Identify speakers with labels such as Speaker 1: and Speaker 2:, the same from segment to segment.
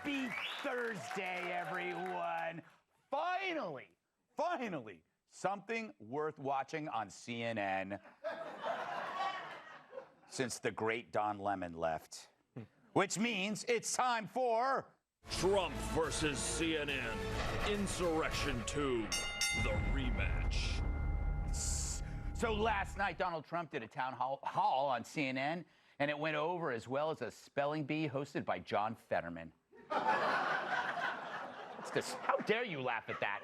Speaker 1: Happy Thursday, everyone. Finally, something worth watching on CNN since the great Don Lemon left. Which means it's time for
Speaker 2: Trump versus CNN. Insurrection 2. The rematch.
Speaker 1: So last night, Donald Trump did a town hall on CNN, and it went over as well as a spelling bee hosted by John Fetterman. How dare you laugh at that?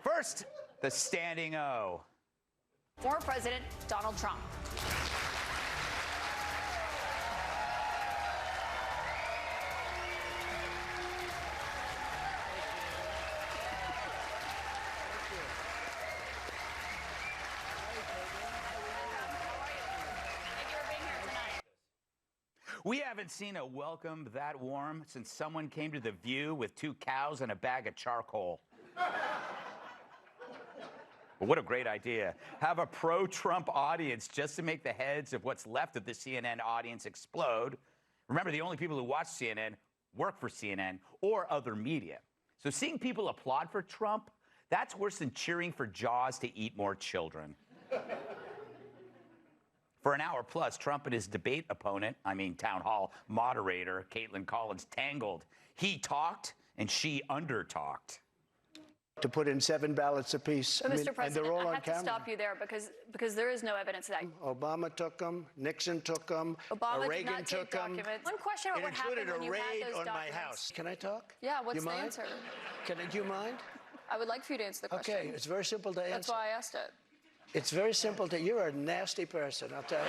Speaker 1: First, the standing O.
Speaker 3: Former President Donald Trump.
Speaker 1: We haven't seen a welcome that warm since someone came to The View with 2 cows and a bag of charcoal. But what a great idea. Have a pro-Trump audience just to make the heads of what's left of the CNN audience explode. Remember, the only people who watch CNN work for CNN or other media. So seeing people applaud for Trump, that's worse than cheering for Jaws to eat more children. For an hour plus, Trump and his debate opponent, town hall moderator, Caitlin Collins, tangled. He talked and she under-talked.
Speaker 4: To put in 7 ballots apiece.
Speaker 3: But Mr. President,
Speaker 4: and they're all
Speaker 3: I
Speaker 4: on
Speaker 3: have
Speaker 4: camera.
Speaker 3: to stop you there because there is no evidence of that.
Speaker 4: Obama took them, Nixon took them,
Speaker 3: Obama
Speaker 4: Reagan
Speaker 3: did not
Speaker 4: took
Speaker 3: take
Speaker 4: them.
Speaker 3: documents. One question about what happened when you had those
Speaker 4: included a raid on
Speaker 3: documents.
Speaker 4: my house. Can I talk?
Speaker 3: Yeah, what's
Speaker 4: you
Speaker 3: the
Speaker 4: mind?
Speaker 3: answer?
Speaker 4: Do you mind?
Speaker 3: I would like for you to answer the question.
Speaker 4: Okay, it's very simple to answer.
Speaker 3: That's why I asked it.
Speaker 4: It's very simple to. You're a nasty person, I'll tell you.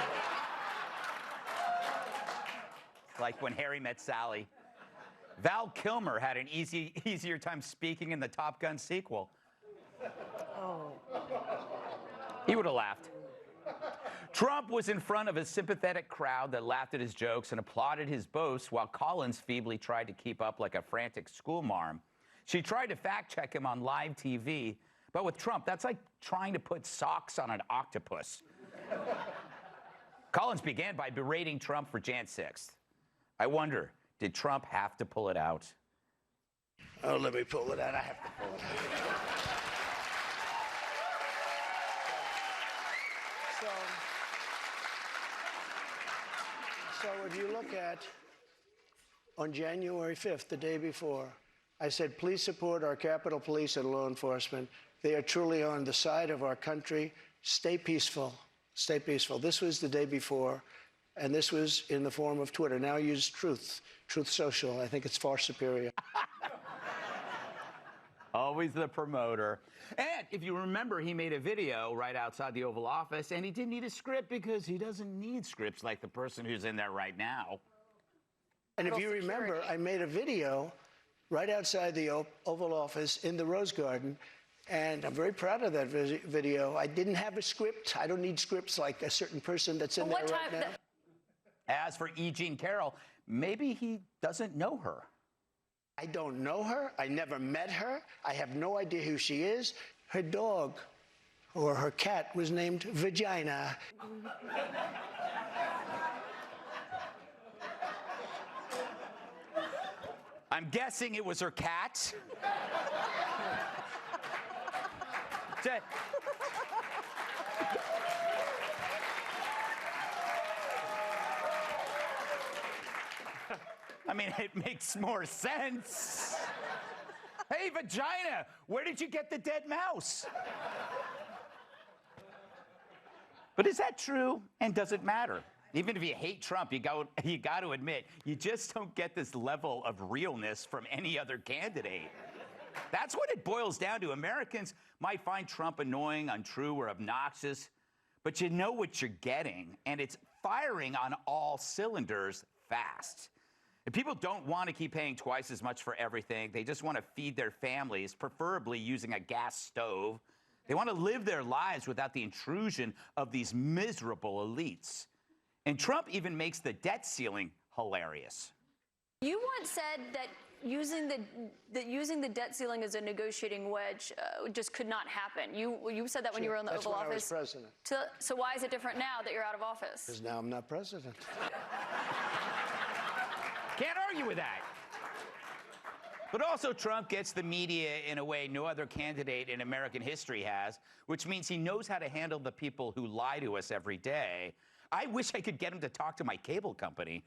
Speaker 1: Like when Harry met Sally. Val Kilmer had an easier time speaking in the Top Gun sequel. Oh. He would have laughed. Trump was in front of a sympathetic crowd that laughed at his jokes and applauded his boasts while Collins feebly tried to keep up like a frantic schoolmarm. She tried to fact-check him on live TV, but with Trump, that's like trying to put socks on an octopus. Collins began by berating Trump for Jan 6th. I wonder, did Trump have to pull it out?
Speaker 4: Oh, let me pull it out. I have to pull it out. So if you look at, on January 5th, the day before, I said, please support our Capitol Police and law enforcement. They are truly on the side of our country. Stay peaceful. Stay peaceful. This was the day before, and this was in the form of Twitter. Now use Truth Social. I think it's far superior.
Speaker 1: Always the promoter. And if you remember, he made a video right outside the Oval Office, and he didn't need a script because he doesn't need scripts like the person who's in there right now.
Speaker 4: And if you remember, I made a video right outside the Oval Office in the Rose Garden, and I'm very proud of that video. I didn't have a script. I don't need scripts like a certain person that's in there right now.
Speaker 1: As for E. Jean Carroll, maybe he doesn't know her.
Speaker 4: I don't know her. I never met her. I have no idea who she is. Her dog or her cat was named Vagina.
Speaker 1: I'm guessing it was her cat. It makes more sense. Hey, Vagina, where did you get the dead mouse? But is that true, and does it matter? Even if you hate Trump, you got to admit, you just don't get this level of realness from any other candidate. That's what it boils down to. Americans might find Trump annoying, untrue, or obnoxious, but you know what you're getting, and it's firing on all cylinders fast. If people don't want to keep paying twice as much for everything, they just want to feed their families, preferably using a gas stove. They want to live their lives without the intrusion of these miserable elites. And Trump even makes the debt ceiling hilarious.
Speaker 3: You once said that using the debt ceiling as a negotiating wedge just could not happen. You said that when you were in the Oval Office.
Speaker 4: That's when I was president.
Speaker 3: So why is it different now that you're out of office?
Speaker 4: Because now I'm not president.
Speaker 1: Can't argue with that. But also, Trump gets the media in a way no other candidate in American history has, which means he knows how to handle the people who lie to us every day. I wish I could get him to talk to my cable company.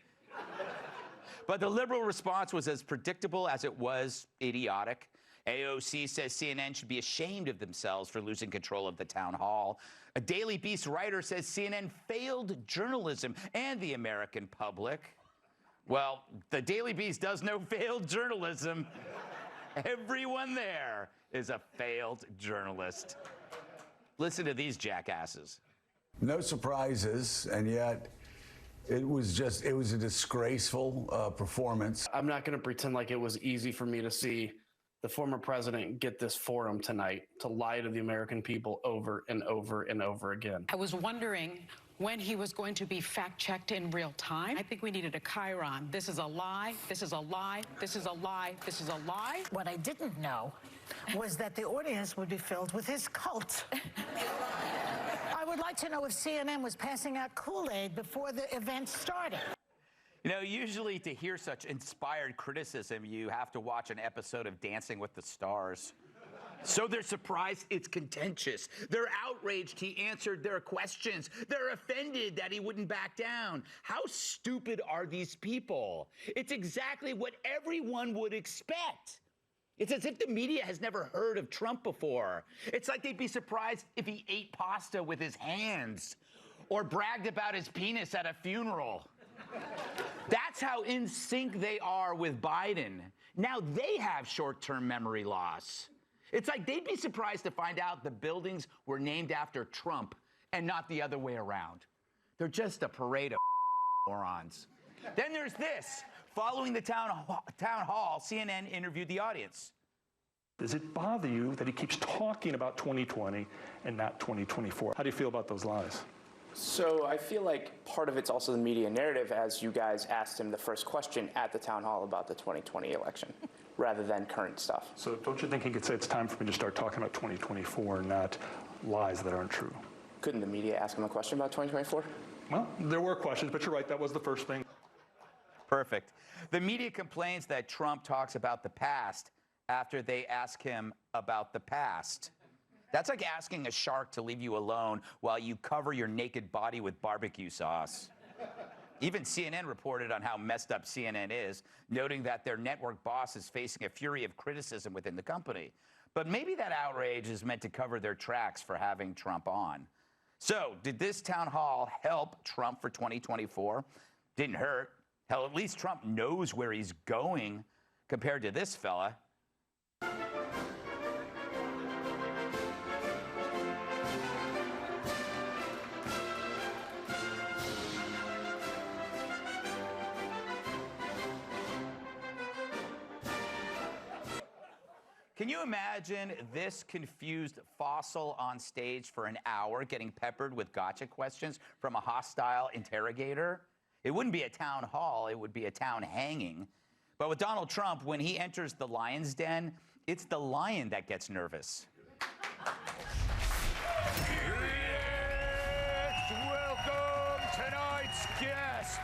Speaker 1: But the liberal response was as predictable as it was idiotic. AOC says CNN should be ashamed of themselves for losing control of the town hall. A Daily Beast writer says CNN failed journalism and the American public. Well, the Daily Beast does no failed journalism. Everyone there is a failed journalist. Listen to these jackasses.
Speaker 5: No surprises, and yet it was a disgraceful performance.
Speaker 6: I'm not going to pretend like it was easy for me to see the former president get this forum tonight to lie to the American people over and over and over again.
Speaker 7: I was wondering when he was going to be fact-checked in real time. I think we needed a chyron. This is a lie, this is a lie, this is a lie, this is a lie.
Speaker 8: What I didn't know was that the audience would be filled with his cult. I would like to know if CNN was passing out Kool-Aid before the event started.
Speaker 1: You know, usually to hear such inspired criticism, you have to watch an episode of Dancing with the Stars. So they're surprised it's contentious. They're outraged he answered their questions. They're offended that he wouldn't back down. How stupid are these people? It's exactly what everyone would expect. It's as if the media has never heard of Trump before. It's like they'd be surprised if he ate pasta with his hands or bragged about his penis at a funeral. That's how in sync they are with Biden. Now they have short-term memory loss. It's like they'd be surprised to find out the buildings were named after Trump and not the other way around. They're just a parade of morons. Then there's this. Following the town hall, CNN interviewed the audience.
Speaker 9: Does it bother you that he keeps talking about 2020 and not 2024? How do you feel about those lies?
Speaker 10: So I feel like part of it's also the media narrative, as you guys asked him the first question at the town hall about the 2020 election, rather than current stuff.
Speaker 9: So don't you think he could say it's time for me to start talking about 2024, not lies that aren't true?
Speaker 10: Couldn't the media ask him a question about 2024?
Speaker 9: Well, there were questions, but you're right, that was the first thing.
Speaker 1: Perfect. The media complains that Trump talks about the past after they ask him about the past. That's like asking a shark to leave you alone while you cover your naked body with barbecue sauce. Even CNN reported on how messed up CNN is, noting that their network boss is facing a fury of criticism within the company. But maybe that outrage is meant to cover their tracks for having Trump on. So, did this town hall help Trump for 2024? Didn't hurt. Hell, at least Trump knows where he's going compared to this fella. Can you imagine this confused fossil on stage for an hour getting peppered with gotcha questions from a hostile interrogator? It wouldn't be a town hall, it would be a town hanging. But with Donald Trump, when he enters the lion's den, it's the lion that gets nervous. Let's welcome tonight's guest.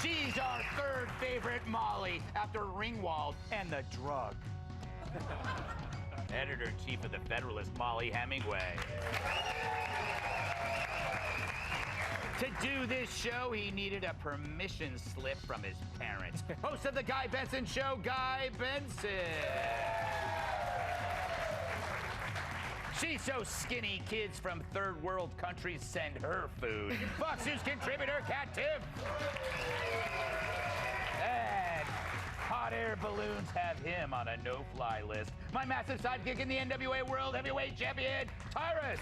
Speaker 1: She's our third favorite Molly after Ringwald and the drug. Editor-in-Chief of the Federalist, Molly Hemingway. To do this show, he needed a permission slip from his parents. Host of the Guy Benson Show, Guy Benson. She's so skinny, kids from third world countries send her food. Fox News contributor, Kat Tiff. And hot air balloons have him on a no-fly list. My massive sidekick in the NWA World Heavyweight Champion, Tyrus.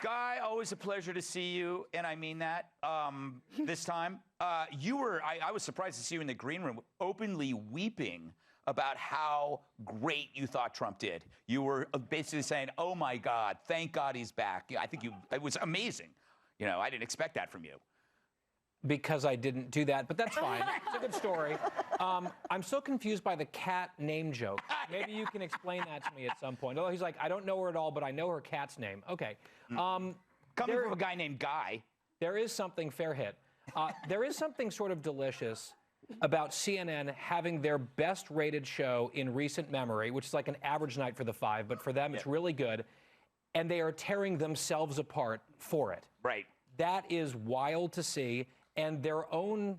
Speaker 1: Guy, always a pleasure to see you, and I mean that. This time, I was surprised to see you in the green room openly weeping about how great you thought Trump did. You were basically saying, oh my God, thank God he's back. I think it was amazing. You know, I didn't expect that from you.
Speaker 11: Because I didn't do that, but that's fine. It's a good story. I'm so confused by the cat name joke. Maybe you can explain that to me at some point. Although he's like, I don't know her at all, but I know her cat's name. Okay.
Speaker 1: Coming from a guy named Guy.
Speaker 11: There is something fair hit. There is something sort of delicious about CNN having their best rated show in recent memory, which is like an average night for the 5, but for them it's really good, and they are tearing themselves apart for it.
Speaker 1: Right.
Speaker 11: That is wild to see, and their own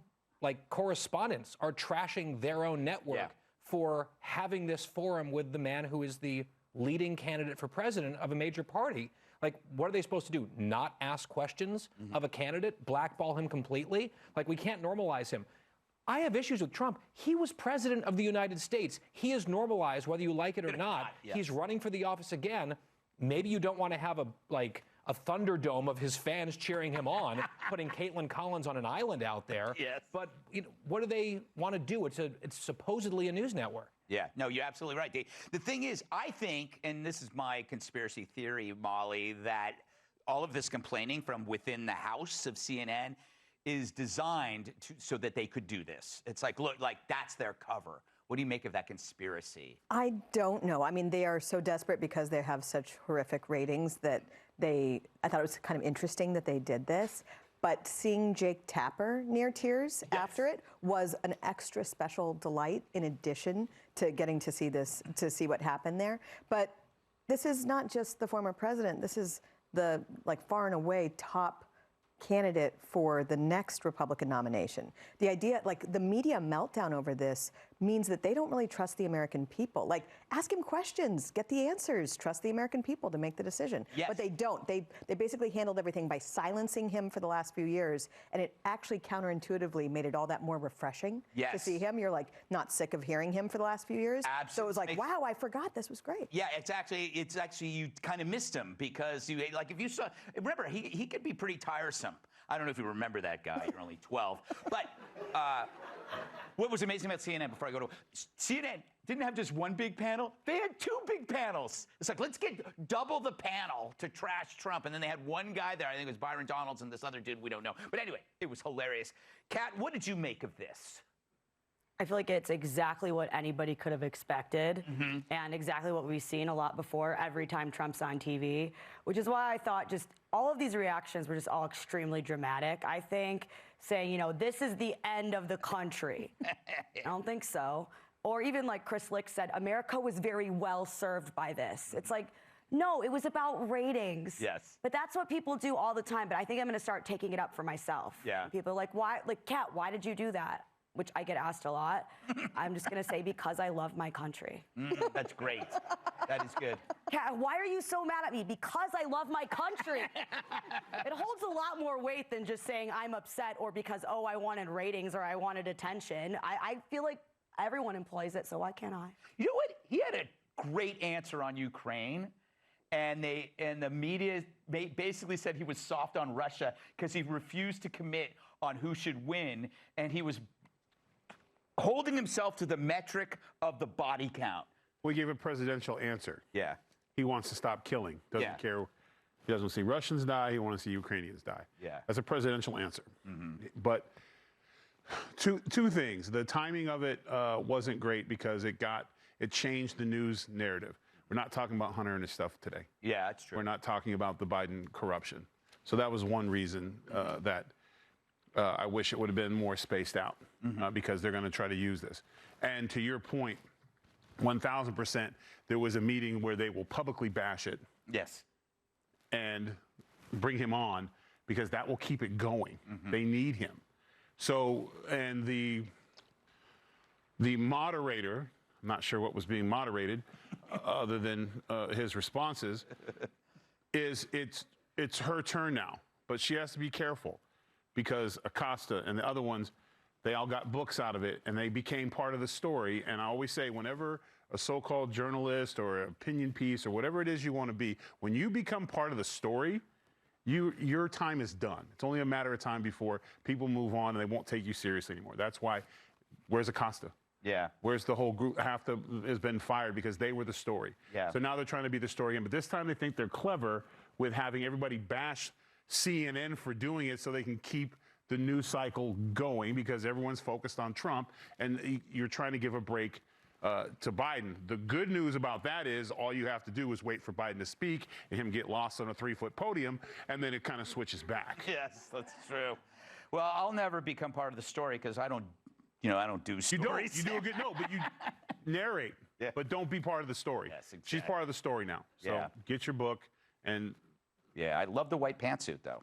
Speaker 11: correspondents are trashing their own network for having this forum with the man who is the leading candidate for president of a major party. Like, what are they supposed to do? Not ask questions of a candidate? Blackball him completely? Like, we can't normalize him. I have issues with Trump. He was president of the United States. He is normalized, whether you like it or not. He's running for the office again. Maybe you don't want to have a Thunderdome of his fans cheering him on, putting Caitlin Collins on an island out there.
Speaker 1: Yes.
Speaker 11: But what do they want to do? It's supposedly a news network.
Speaker 1: Yeah, no, you're absolutely right, Dave. The thing is, I think, and this is my conspiracy theory, Molly, that all of this complaining from within the house of CNN is designed so that they could do this. It's like, look, that's their cover. What do you make of that conspiracy?
Speaker 12: I don't know. I mean, they are so desperate because they have such horrific ratings that I thought it was kind of interesting that they did this. But seeing Jake Tapper near tears after it was an extra special delight in addition to getting to see this, to see what happened there. But this is not just the former president. This is the far and away top candidate for the next Republican nomination. The idea, the media meltdown over this means that they don't really trust the American people. Ask him questions, get the answers, trust the American people to make the decision.
Speaker 1: Yes.
Speaker 12: But they don't. They basically handled everything by silencing him for the last few years, and it actually counterintuitively made it all that more refreshing to see him. You're not sick of hearing him for the last few years.
Speaker 1: Absolutely.
Speaker 12: So it was like, wow, I forgot this was great.
Speaker 1: Yeah, it's actually you kind of missed him because if you saw, remember he could be pretty tiresome. I don't know if you remember that guy. You're only 12. But what was amazing about CNN, before I go to CNN, didn't have just one big panel. They had 2 big panels. It's like, let's get double the panel to trash Trump. And then they had one guy there. I think it was Byron Donalds and this other dude we don't know. But anyway, it was hilarious. Kat, what did you make of this?
Speaker 13: I feel like it's exactly what anybody could have expected and exactly what we've seen a lot before every time Trump's on TV, which is why I thought just all of these reactions were just all extremely dramatic. I think saying, this is the end of the country. I don't think so. Or even like Chris Lick said, America was very well served by this. It's like, no, it was about ratings.
Speaker 1: Yes.
Speaker 13: But that's what people do all the time. But I think I'm going to start taking it up for myself.
Speaker 1: Yeah.
Speaker 13: And people are like, why? Like, Kat, why did you do that? Which I get asked a lot. I'm just going to say because I love my country.
Speaker 1: That's great. That is good.
Speaker 13: Kat, why are you so mad at me? Because I love my country. It holds a lot more weight than just saying I'm upset or because, oh, I wanted ratings or I wanted attention. I feel like everyone employs it, so why can't I?
Speaker 1: You know what? He had a great answer on Ukraine. And the media basically said he was soft on Russia because he refused to commit on who should win. And he was holding himself to the metric of the body count.
Speaker 14: We gave a presidential answer.
Speaker 1: Yeah.
Speaker 14: He wants to stop killing. Doesn't care. He doesn't see Russians die. He wants to see Ukrainians die.
Speaker 1: Yeah.
Speaker 14: That's a presidential answer. But two things. The timing of it wasn't great because it changed the news narrative. We're not talking about Hunter and his stuff today.
Speaker 1: Yeah, that's true.
Speaker 14: We're not talking about the Biden corruption. So that was one reason that I wish it would have been more spaced out because they're going to try to use this. And to your point, 1,000%, there was a meeting where they will publicly bash it.
Speaker 1: Yes.
Speaker 14: And bring him on because that will keep it going. They need him. So, and the moderator, I'm not sure what was being moderated other than his responses, it's her turn now. But she has to be careful because Acosta and the other ones, they all got books out of it and they became part of the story. And I always say, whenever a so-called journalist or an opinion piece or whatever it is you want to be, when you become part of the story, your time is done. It's only a matter of time before people move on and they won't take you seriously anymore. That's why, where's Acosta?
Speaker 1: Yeah.
Speaker 14: Where's the whole group? Half has been fired because they were the story.
Speaker 1: Yeah.
Speaker 14: So now they're trying to be the story again. But this time they think they're clever with having everybody bash CNN for doing it so they can keep the news cycle going because everyone's focused on Trump and you're trying to give a break to Biden. The good news about that is all you have to do is wait for Biden to speak and him get lost on a 3-foot podium, and then it kind of switches back.
Speaker 1: Yes, that's true. Well, I'll never become part of the story because I don't do stories.
Speaker 14: You do a good but you narrate, but don't be part of the story.
Speaker 1: Yes, exactly.
Speaker 14: She's part of the story now. So get your book and.
Speaker 1: Yeah, I love the white pantsuit though.